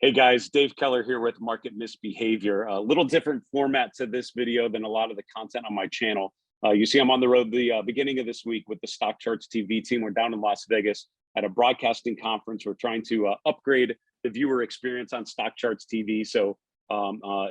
Hey guys, Dave Keller here with Market Misbehavior. A little different format to this video than a lot of the content on my channel. You see I'm on the road the beginning of this week with the StockCharts TV team. We're down in Las Vegas at a broadcasting conference. We're trying to upgrade the viewer experience on StockCharts TV. So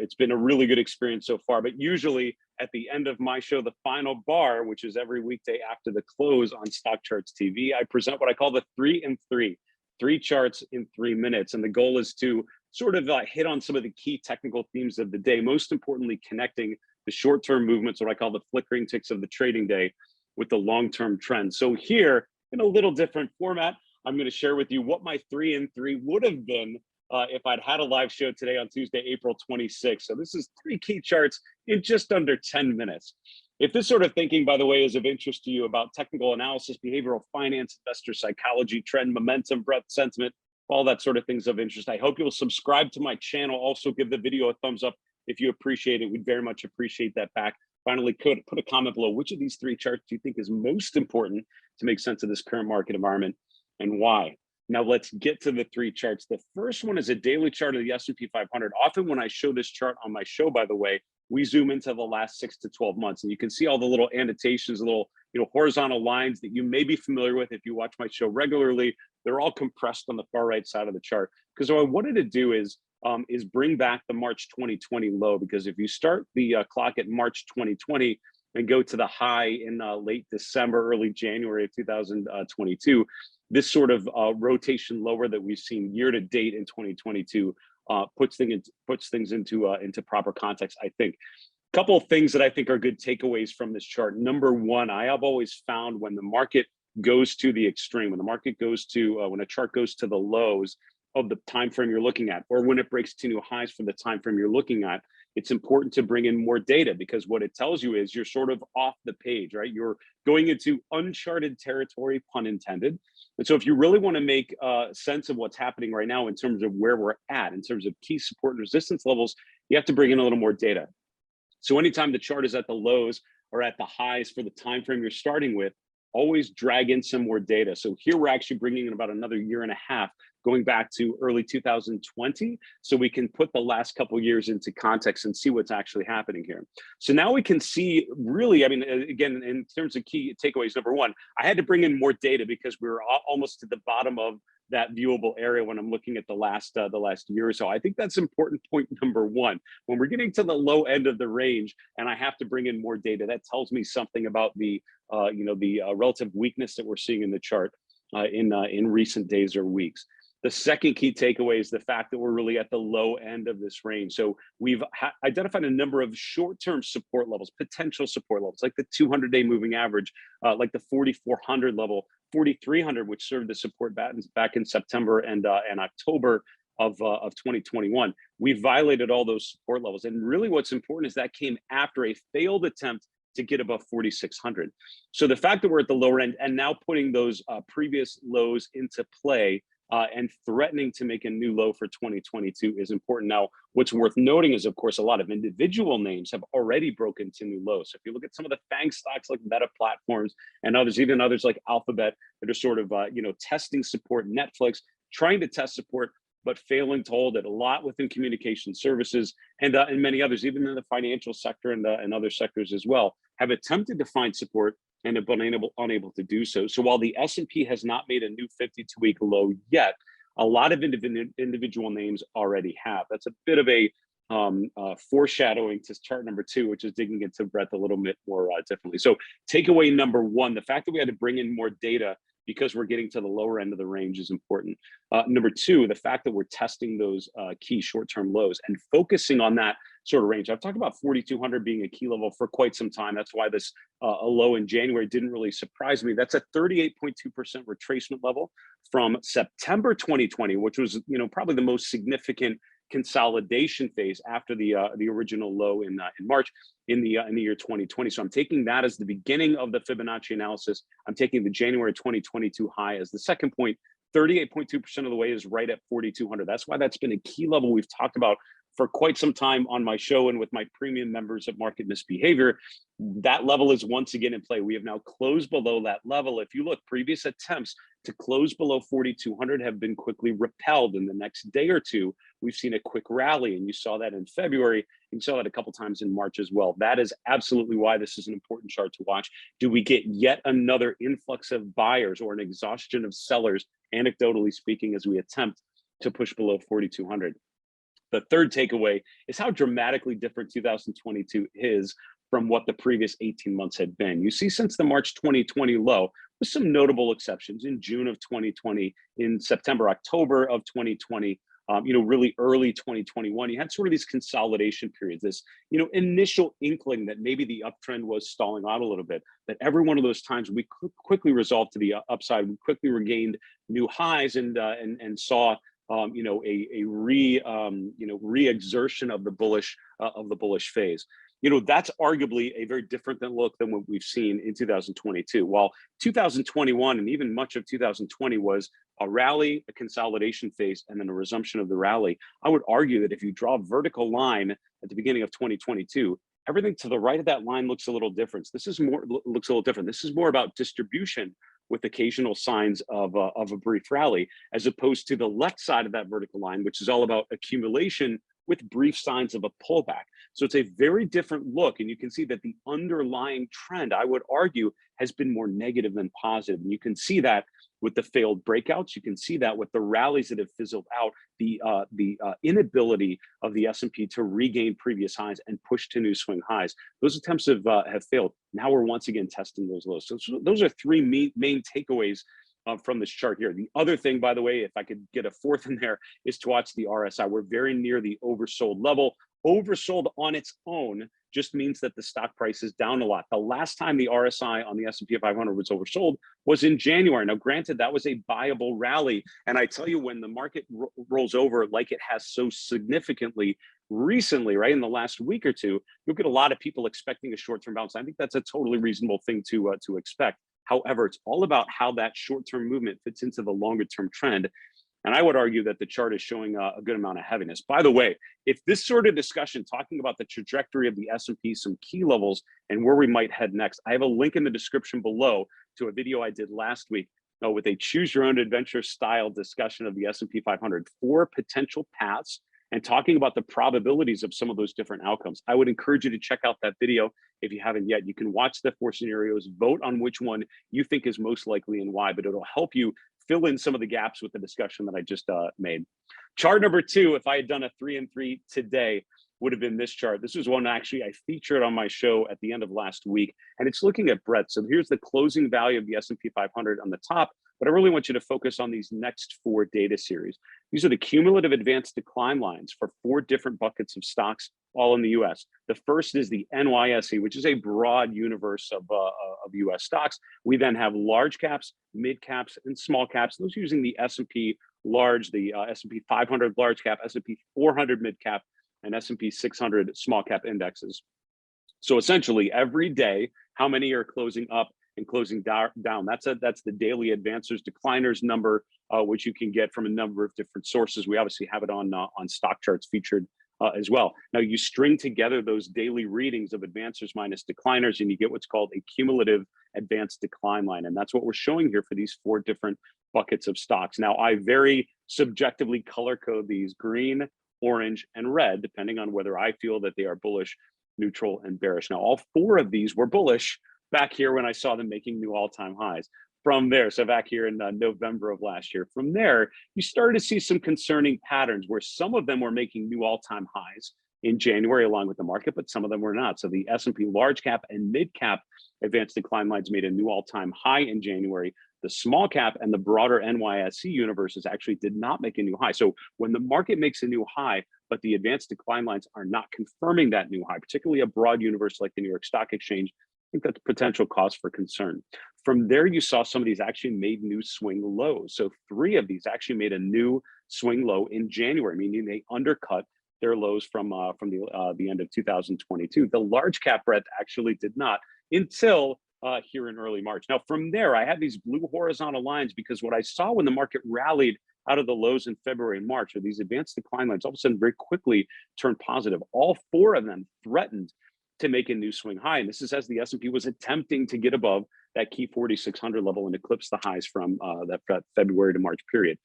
it's been a really good experience so far. But usually at the end of my show, the final bar, which is every weekday after the close on StockCharts TV, I present what I call the 3 in 3. 3 charts in 3 minutes. And the goal is to sort of hit on some of the key technical themes of the day, most importantly, connecting the short-term movements, what I call the flickering ticks of the trading day, with the long-term trends. So here, in a little different format, I'm going to share with you what my 3 in 3 would have been if I'd had a live show today on Tuesday, April 26th. So this is 3 key charts in just under 10 minutes. If this sort of thinking, by the way, is of interest to you about technical analysis, behavioral finance, investor psychology, trend, momentum, breadth, sentiment, all that sort of things of interest, I hope you'll subscribe to my channel. Also give the video a thumbs up if you appreciate it. We'd very much appreciate that back. Finally, put a comment below. Which of these 3 charts do you think is most important to make sense of this current market environment and why? Now let's get to the 3 charts. The first one is a daily chart of the S&P 500. Often when I show this chart on my show, by the way, we zoom into the last 6 to 12 months, and you can see all the little annotations, little horizontal lines that you may be familiar with if you watch my show regularly. They're all compressed on the far right side of the chart, because what I wanted to do is bring back the March 2020 low, because if you start the clock at March 2020 and go to the high in late December, early January of 2022, this sort of rotation lower that we've seen year to date in 2022 puts things into proper context, I think. A couple of things that I think are good takeaways from this chart. Number one, I have always found when the market goes to the extreme, when the market goes to, when a chart goes to the lows of the time frame you're looking at, or when it breaks to new highs for the time frame you're looking at, it's important to bring in more data, because what it tells you is you're sort of off the page, right? You're going into uncharted territory, pun intended. And so if you really want to make sense of what's happening right now in terms of where we're at, in terms of key support and resistance levels, you have to bring in a little more data. So anytime the chart is at the lows or at the highs for the time frame you're starting with, always drag in some more data. So here we're actually bringing in about another year and a half, going back to early 2020, so we can put the last couple years into context and see what's actually happening here. So now we can see, really, I mean, again, in terms of key takeaways, number one, I had to bring in more data because we were almost to the bottom of that viewable area when I'm looking at the last year or so. I think that's important point number one. When we're getting to the low end of the range and I have to bring in more data, that tells me something about the relative weakness that we're seeing in the chart in recent days or weeks. The second key takeaway is the fact that we're really at the low end of this range. So we've identified a number of short-term support levels, potential support levels, like the 200-day moving average, like the 4,400 level, 4,300, which served as support back in September and October of 2021. We violated all those support levels. And really what's important is that came after a failed attempt to get above 4,600. So the fact that we're at the lower end and now putting those previous lows into play and threatening to make a new low for 2022 is important. Now, what's worth noting is, of course, a lot of individual names have already broken to new lows. So if you look at some of the FANG stocks like Meta Platforms and others, even others like Alphabet, that are sort of testing support, Netflix, trying to test support, but failing to hold it. A lot within communication services and many others, even in the financial sector and other sectors as well, have attempted to find support and have been unable to do so. So while the S&P has not made a new 52-week low yet, a lot of individual names already have. That's a bit of a foreshadowing to chart number 2, which is digging into breadth a little bit more differently. So takeaway number 1, the fact that we had to bring in more data because we're getting to the lower end of the range is important. Number 2, the fact that we're testing those key short-term lows and focusing on that sort of range. I've talked about 4,200 being a key level for quite some time. That's why this a low in January didn't really surprise me. That's a 38.2% retracement level from September 2020, which was probably the most significant consolidation phase after the original low in March in the year 2020. So I'm taking that as the beginning of the Fibonacci analysis. I'm taking the January 2022 high as the second point. 38.2% of the way is right at 4,200. That's why that's been a key level we've talked about for quite some time on my show and with my premium members at Market Misbehavior. That level is once again in play. We have now closed below that level. If you look, previous attempts to close below 4,200 have been quickly repelled. In the next day or two, we've seen a quick rally, and you saw that in February. You saw that a couple times in March as well. That is absolutely why this is an important chart to watch. Do we get yet another influx of buyers or an exhaustion of sellers, anecdotally speaking, as we attempt to push below 4,200? The third takeaway is how dramatically different 2022 is from what the previous 18 months had been. You see, since the March 2020 low, with some notable exceptions in June of 2020, in September, October of 2020, really early 2021, you had sort of these consolidation periods, this, initial inkling that maybe the uptrend was stalling out a little bit. That every one of those times we quickly resolved to the upside, we quickly regained new highs and saw a re-exertion of the bullish phase. That's arguably a very different look than what we've seen in 2022. While 2021 and even much of 2020 was a rally, a consolidation phase, and then a resumption of the rally, I would argue that if you draw a vertical line at the beginning of 2022, everything to the right of that line looks a little different. This is more about distribution with occasional signs of a brief rally, as opposed to the left side of that vertical line, which is all about accumulation with brief signs of a pullback. So it's a very different look. And you can see that the underlying trend, I would argue, has been more negative than positive. And you can see that with the failed breakouts. You can see that with the rallies that have fizzled out, the inability of the S&P to regain previous highs and push to new swing highs. Those attempts have failed. Now we're once again testing those lows. So those are three main takeaways from this chart here. The other thing, by the way, if I could get a fourth in there, is to watch the RSI. We're very near the oversold level. Oversold on its own just means that the stock price is down a lot. The last time the RSI on the S&P 500 was oversold was in January. Now, granted, that was a buyable rally. And I tell you, when the market rolls over like it has so significantly recently, right, in the last week or two, you'll get a lot of people expecting a short-term bounce. I think that's a totally reasonable thing to expect. However, it's all about how that short-term movement fits into the longer-term trend. And I would argue that the chart is showing a good amount of heaviness. By the way, if this sort of discussion, talking about the trajectory of the S&P, some key levels, and where we might head next, I have a link in the description below to a video I did last week with a choose your own adventure style discussion of the S&P 500, 4 potential paths, and talking about the probabilities of some of those different outcomes. I would encourage you to check out that video if you haven't yet. You can watch the 4 scenarios, vote on which one you think is most likely and why, but it'll help you fill in some of the gaps with the discussion that I just made. Chart number 2, if I had done a 3 and 3 today, would have been this chart. This was one actually I featured on my show at the end of last week, and it's looking at breadth. So here's the closing value of the S&P 500 on the top, but I really want you to focus on these next 4 data series. These are the cumulative advanced decline lines for 4 different buckets of stocks, all in the US. The first is the NYSE, which is a broad universe of US stocks. We then have large caps, mid caps, and small caps. Those using the S&P large, the S&P 500 large cap, S&P 400 mid cap, and S&P 600 small cap indexes. So essentially every day, how many are closing up and closing down? That's the daily advancers decliners number, which you can get from a number of different sources. We obviously have it on StockCharts featured as well. Now you string together those daily readings of advancers minus decliners, and you get what's called a cumulative advanced decline line. And that's what we're showing here for these 4 different buckets of stocks. Now I very subjectively color code these green, orange, and red, depending on whether I feel that they are bullish, neutral, and bearish. Now, all 4 of these were bullish back here when I saw them making new all-time highs. From there, so back here in November of last year, from there, you started to see some concerning patterns where some of them were making new all-time highs in January along with the market, but some of them were not. So the S&P large cap and mid cap advanced decline lines made a new all-time high in January. The small cap and the broader NYSE universes actually did not make a new high. So when the market makes a new high, but the advanced decline lines are not confirming that new high, particularly a broad universe like the New York Stock Exchange, I think that's potential cause for concern. From there, you saw some of these actually made new swing lows. So 3 of these actually made a new swing low in January, meaning they undercut their lows from the end of 2022. The large cap breadth actually did not until here in early March. Now, from there, I had these blue horizontal lines because what I saw when the market rallied out of the lows in February and March are these advanced decline lines all of a sudden very quickly turned positive. All 4 of them threatened to make a new swing high. And this is as the S&P was attempting to get above that key 4,600 level and eclipse the highs from that February to March period.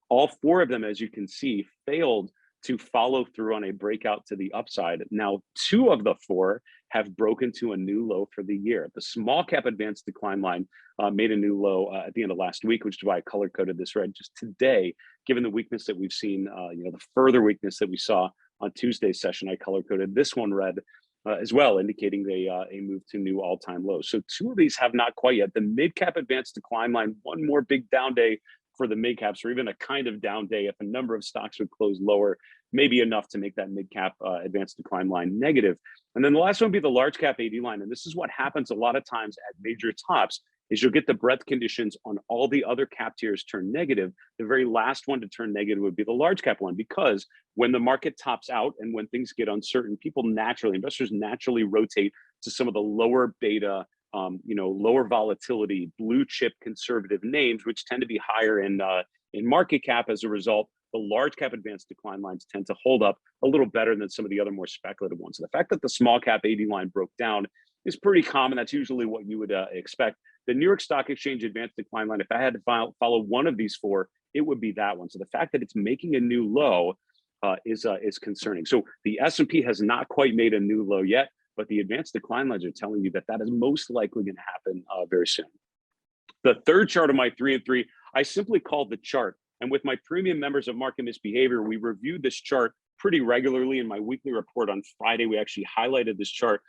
All four of them, as you can see, failed to follow through on a breakout to the upside. Now, two of the four have broken to a new low for the year. The small cap advanced decline line made a new low at the end of last week, which is why I color coded this red just today, given the weakness that we've seen, the further weakness that we saw on Tuesday's session. I color coded this one red as well, indicating a move to new all-time lows. So two of these have not quite yet. The mid-cap advanced decline line, one more big down day for the mid caps, or even a kind of down day if a number of stocks would close lower, maybe enough to make that mid cap advanced decline line negative. And then the last one would be the large cap AD line. And this is what happens a lot of times at major tops is you'll get the breadth conditions on all the other cap tiers turn negative. The very last one to turn negative would be the large cap one, because when the market tops out and when things get uncertain, investors naturally rotate to some of the lower beta, lower volatility, blue chip conservative names, which tend to be higher in market cap. As a result, the large cap advanced decline lines tend to hold up a little better than some of the other more speculative ones. So the fact that the small cap AD line broke down is pretty common. That's usually what you would expect. The New York Stock Exchange advanced decline line, if I had to follow one of these four, it would be that one. So the fact that it's making a new low is concerning. So the S&P has not quite made a new low yet, but the advanced decline lines are telling you that that is most likely going to happen very soon. The third chart of my 3 and 3, I simply called the chart. And with my premium members of Market Misbehavior, we reviewed this chart pretty regularly. In my weekly report on Friday, we actually highlighted this chart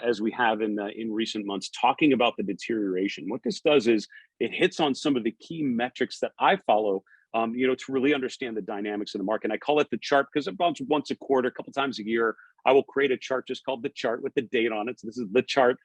as we have in recent months, talking about the deterioration. What this does is it hits on some of the key metrics that I follow to really understand the dynamics of the market. And I call it the chart because about once a quarter, a couple times a year, I will create a chart just called the chart with the date on it. So this is the chart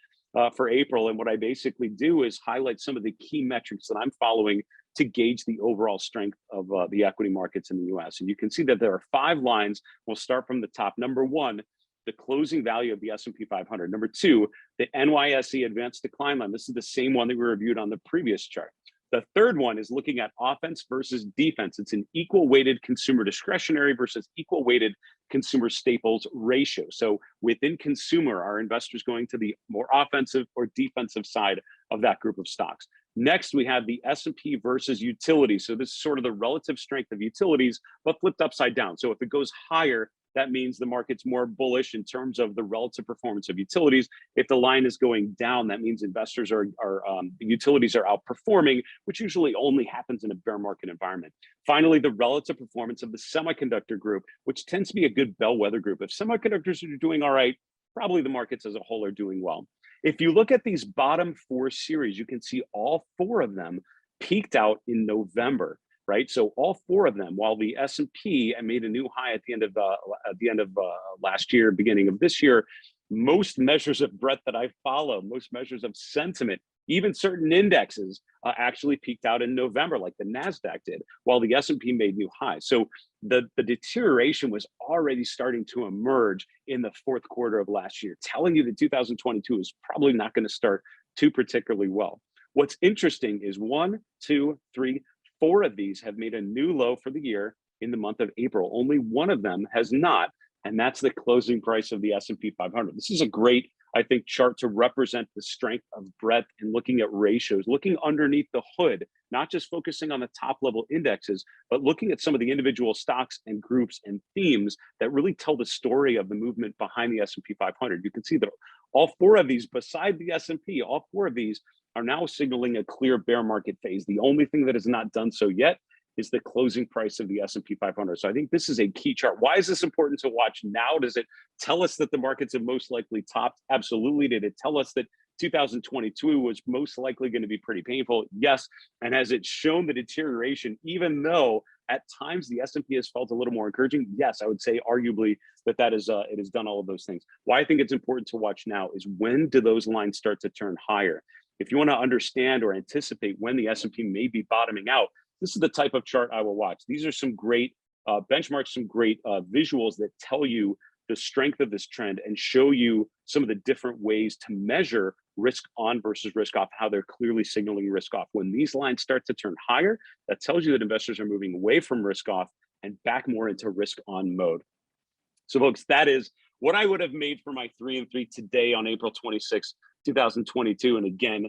for April. And what I basically do is highlight some of the key metrics that I'm following to gauge the overall strength of the equity markets in the US. And you can see that there are 5 lines. We'll start from the top. Number 1, the closing value of the S&P 500. Number 2, the NYSE advanced decline line. This is the same one that we reviewed on the previous chart. The third one is looking at offense versus defense. It's an equal weighted consumer discretionary versus equal weighted consumer staples ratio. So within consumer, are investors going to the more offensive or defensive side of that group of stocks? Next, we have the S&P versus utilities. So this is sort of the relative strength of utilities, but flipped upside down. So if it goes higher, that means the market's more bullish in terms of the relative performance of utilities. If the line is going down, that means investors the utilities are outperforming, which usually only happens in a bear market environment. Finally, the relative performance of the semiconductor group, which tends to be a good bellwether group. If semiconductors are doing all right, probably the markets as a whole are doing well. If you look at these bottom 4 series, you can see all 4 of them peaked out in November. Right, so all 4 of them, while the S&P made a new high at the end of last year, beginning of this year, most measures of breadth that I follow, most measures of sentiment, even certain indexes actually peaked out in November, like the Nasdaq did, while the S&P made new highs. So the deterioration was already starting to emerge in the 4th quarter of last year, telling you that 2022 is probably not going to start too particularly well. What's interesting is 1, 2, 3. 4 of these have made a new low for the year in the month of April. Only one of them has not, and that's the closing price of the S&P 500. This is a great, I think, chart to represent the strength of breadth and looking at ratios, looking underneath the hood, not just focusing on the top level indexes, but looking at some of the individual stocks and groups and themes that really tell the story of the movement behind the S&P 500. You can see that all 4 of these, beside the S&P, all 4 of these are now signaling a clear bear market phase. The only thing that has not done so yet is the closing price of the S&P 500. So I think this is a key chart. Why is this important to watch now? Does it tell us that the markets have most likely topped? Absolutely. Did it tell us that 2022 was most likely going to be pretty painful? Yes. And has it shown the deterioration, even though at times the S&P has felt a little more encouraging? Yes, I would say arguably that is it has done all of those things. Why I think it's important to watch now is, when do those lines start to turn higher? If you want to understand or anticipate when the S&P may be bottoming out, this is the type of chart I will watch. These are some great benchmarks, some great visuals that tell you the strength of this trend and show you some of the different ways to measure risk on versus risk off, how they're clearly signaling risk off. When these lines start to turn higher, that tells you that investors are moving away from risk off and back more into risk on mode. So folks, that is what I would have made for my 3 and 3 today on April 26, 2022. And again,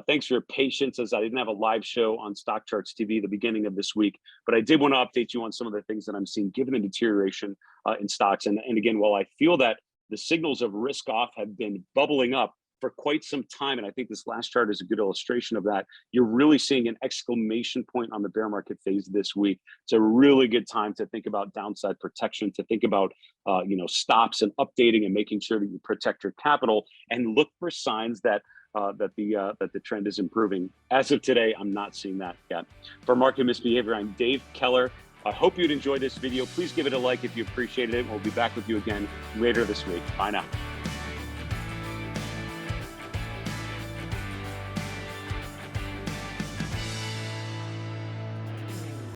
thanks for your patience as I didn't have a live show on StockCharts TV at the beginning of this week, but I did want to update you on some of the things that I'm seeing given the deterioration in stocks. And again, while I feel that the signals of risk off have been bubbling up for quite some time, and I think this last chart is a good illustration of that, you're really seeing an exclamation point on the bear market phase this week. It's a really good time to think about downside protection, to think about stops and updating and making sure that you protect your capital and look for signs that the trend is improving. As of today, I'm not seeing that yet. For Market Misbehavior, I'm Dave Keller. I hope you'd enjoy this video. Please give it a like if you appreciated it. We'll be back with you again later this week. Bye now.